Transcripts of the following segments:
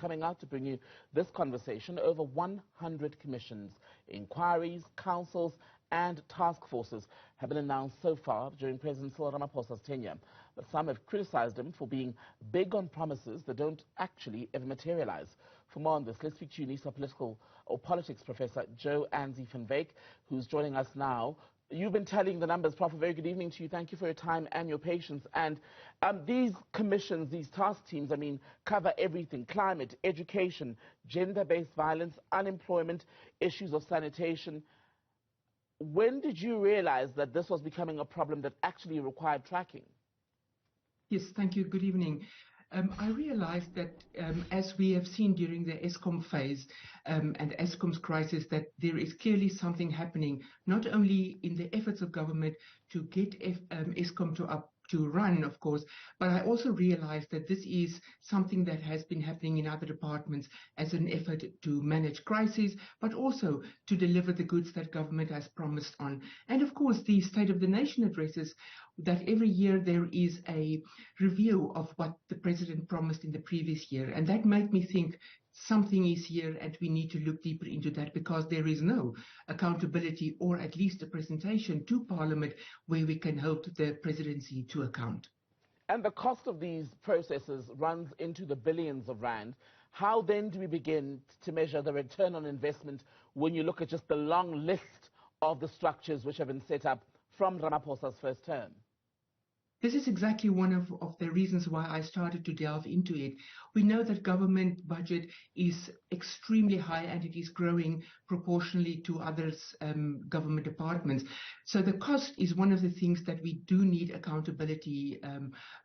coming out to bring you this conversation. Over 100 commissions, inquiries, councils and task forces have been announced so far during President Cyril Ramaphosa's tenure. But some have criticized him for being big on promises that don't actually ever materialize. For more on this, let's speak to UNISA politics professor Jo Anzi van Wyk, who's joining us now. You've been telling the numbers, Prof. A very good evening to you. Thank you for your time and your patience. And these commissions, these task teams, cover everything: climate, education, gender-based violence, unemployment, issues of sanitation. When did you realize that this was becoming a problem that actually required tracking? Yes, thank you. Good evening. I realized that as we have seen during the Eskom phase and Eskom's crisis, that there is clearly something happening, not only in the efforts of government to get Eskom to run, of course, but I also realized that this is something that has been happening in other departments as an effort to manage crises, but also to deliver the goods that government has promised on. And of course, the State of the Nation addresses, that every year there is a review of what the president promised in the previous year. And that made me think something is here and we need to look deeper into that, because there is no accountability, or at least a presentation to Parliament where we can hold the presidency to account. And the cost of these processes runs into the billions of rand. How then do we begin to measure the return on investment when you look at just the long list of the structures which have been set up from Ramaphosa's first term? This is exactly one of the reasons why I started to delve into it. We know that government budget is extremely high and it is growing proportionally to other government departments. So the cost is one of the things that we do need accountability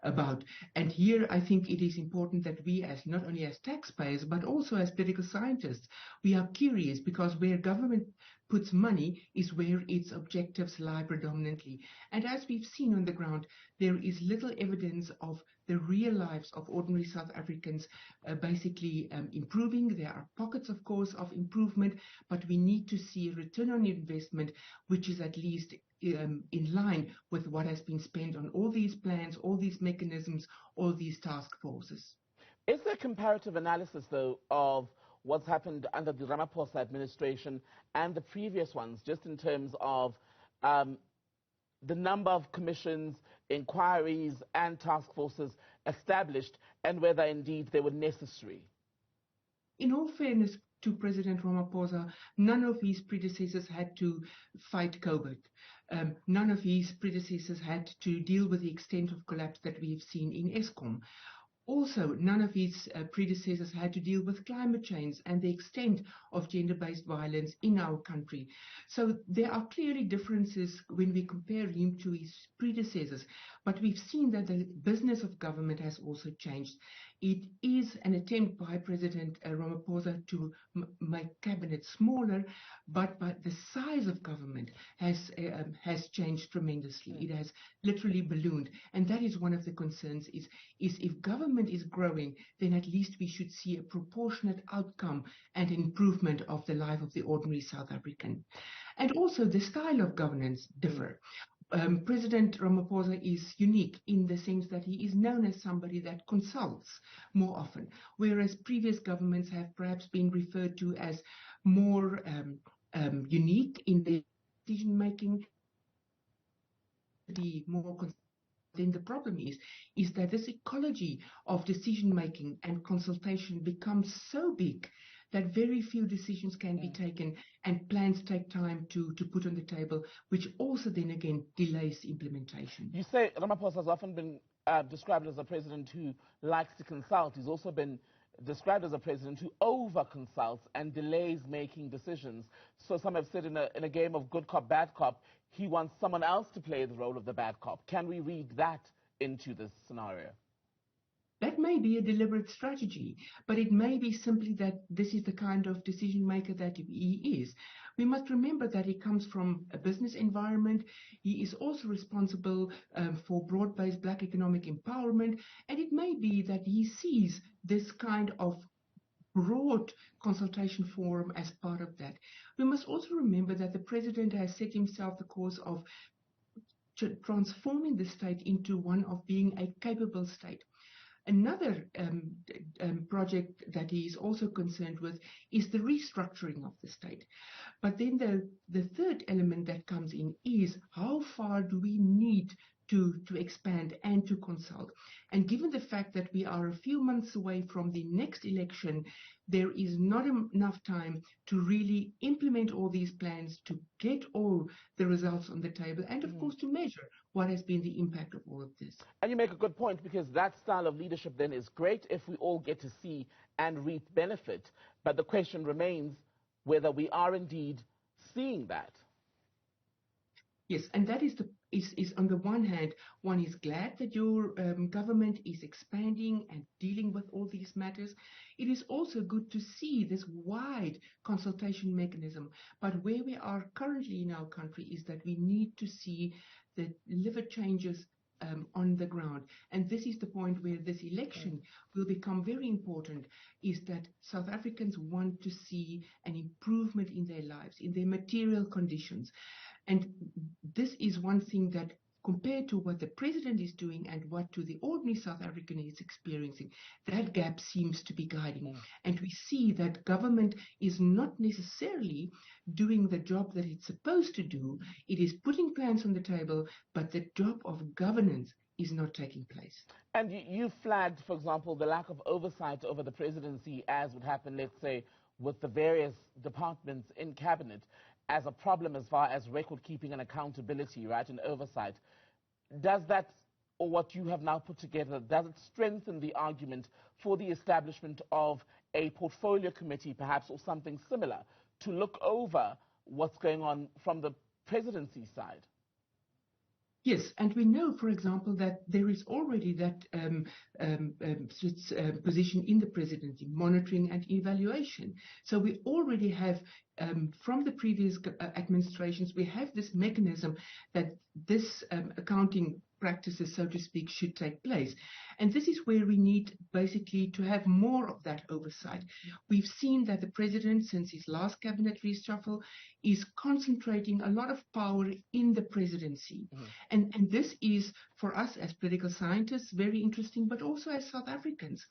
about. And here I think it is important that we, as not only as taxpayers but also as political scientists, we are curious, because where government puts money is where its objectives lie predominantly. And as we've seen on the ground, there is little evidence of the real lives of ordinary South Africans basically improving. There are pockets, of course, of improvement, but we need to see a return on investment which is at least in line with what has been spent on all these plans, all these mechanisms, all these task forces. Is there comparative analysis, though, of what's happened under the Ramaphosa administration and the previous ones, just in terms of the number of commissions, inquiries and task forces established, and whether indeed they were necessary? In all fairness to President Ramaphosa, none of his predecessors had to fight COVID. None of his predecessors had to deal with the extent of collapse that we have seen in Eskom. Also, none of his predecessors had to deal with climate change and the extent of gender-based violence in our country. So there are clearly differences when we compare him to his predecessors, but we've seen that the business of government has also changed. It is an attempt by President Ramaphosa to make cabinet smaller, but the size of government has changed tremendously. It has literally ballooned, and that is one of the concerns. Is if government is growing, then at least we should see a proportionate outcome and improvement of the life of the ordinary South African. And also the style of governance differ. President Ramaphosa is unique in the sense that he is known as somebody that consults more often, whereas previous governments have perhaps been referred to as more unique in their decision-making. Then the problem is that this ecology of decision-making and consultation becomes so big that very few decisions can be taken, and plans take time to put on the table, which also then again delays implementation. You say Ramaphosa has often been described as a president who likes to consult. He's also been described as a president who over-consults and delays making decisions. So some have said in a game of good cop, bad cop, he wants someone else to play the role of the bad cop. Can we read that into this scenario? That may be a deliberate strategy, but it may be simply that this is the kind of decision maker that he is. We must remember that he comes from a business environment. He is also responsible for broad-based black economic empowerment, and it may be that he sees this kind of broad consultation forum as part of that. We must also remember that the president has set himself the course of transforming the state into one of being a capable state. Another project that he is also concerned with is the restructuring of the state. But then the third element that comes in is how far do we need to expand and to consult. And given the fact that we are a few months away from the next election, there is not enough time to really implement all these plans, to get all the results on the table, and of course to measure what has been the impact of all of this. And you make a good point, because that style of leadership then is great if we all get to see and reap benefit. But the question remains whether we are indeed seeing that. Yes, and that is on the one hand, one is glad that your government is expanding and dealing with all these matters. It is also good to see this wide consultation mechanism. But where we are currently in our country is that we need to see the delivered changes on the ground. And this is the point where this election will become very important, is that South Africans want to see an improvement in their lives, in their material conditions. And this is one thing that, compared to what the president is doing and what to the ordinary South African is experiencing, that gap seems to be guiding. And we see that government is not necessarily doing the job that it's supposed to do. It is putting plans on the table, but the job of governance is not taking place. And you flagged, for example, the lack of oversight over the presidency, as would happen, let's say, with the various departments in cabinet, as a problem as far as record keeping and accountability, right, and oversight. Does that, or what you have now put together, does it strengthen the argument for the establishment of a portfolio committee, perhaps, or something similar, to look over what's going on from the presidency side? Yes, and we know, for example, that there is already that position in the presidency, monitoring and evaluation. So we already have, from the previous administrations, we have this mechanism that this accounting practices, so to speak, should take place. And this is where we need basically to have more of that oversight. We've seen that the president, since his last cabinet reshuffle, is concentrating a lot of power in the presidency. And this is, for us as political scientists, very interesting, but also as South Africans,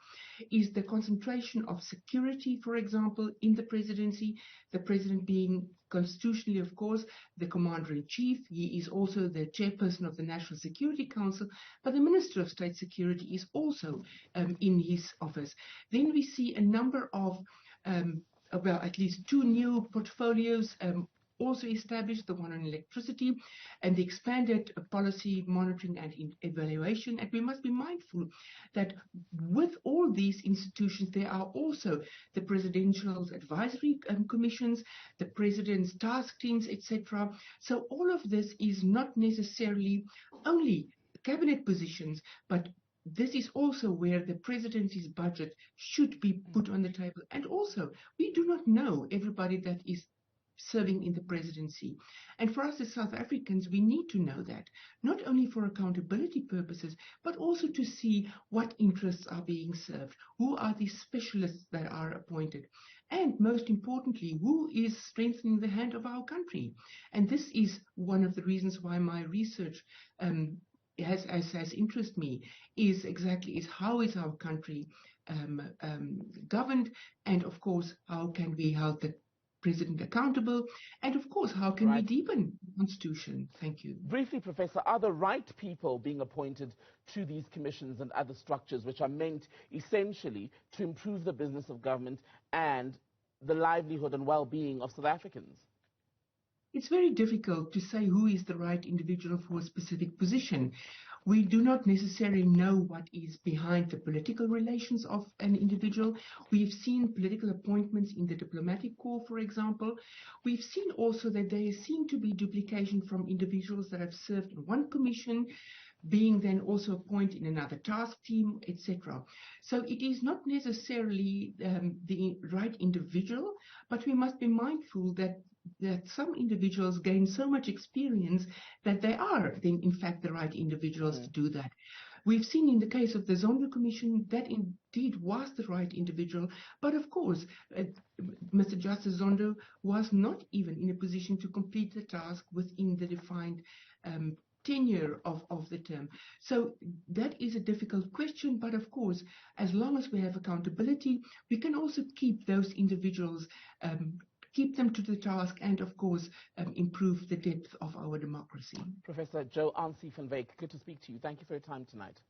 is the concentration of security, for example, in the presidency, the president being constitutionally, of course, the commander-in-chief. He is also the chairperson of the National Security Council, but the Minister of State Security is also in his office. Then we see a number of, well, at least two new portfolios also established, the one on electricity and the expanded policy monitoring and evaluation. And we must be mindful that with all these institutions, there are also the presidential advisory commissions, the president's task teams, etc. So all of this is not necessarily only cabinet positions, but this is also where the presidency's budget should be put on the table. And also, we do not know everybody that is serving in the presidency. And for us as South Africans, we need to know that, not only for accountability purposes, but also to see what interests are being served, who are the specialists that are appointed, and most importantly, who is strengthening the hand of our country. And this is one of the reasons why my research has interested me, is how is our country governed, and of course, how can we hold the president accountable, and of course, how can we deepen the Constitution? Thank you. Briefly, Professor, are the right people being appointed to these commissions and other structures which are meant essentially to improve the business of government and the livelihood and well-being of South Africans? It's very difficult to say who is the right individual for a specific position. We do not necessarily know what is behind the political relations of an individual. We've seen political appointments in the diplomatic corps, for example. We've seen also that there seem to be duplication from individuals that have served in one commission, being then also appointed in another task team, etc. So it is not necessarily the right individual, but we must be mindful that some individuals gain so much experience that they are then in fact the right individuals to do that. We've seen in the case of the Zondo Commission that indeed was the right individual, but of course Mr. Justice Zondo was not even in a position to complete the task within the defined tenure of the term. So that is a difficult question, but of course, as long as we have accountability, we can also keep those individuals, keep them to the task, and of course improve the depth of our democracy. Professor Jo Ansie van Wyk, good to speak to you. Thank you for your time tonight.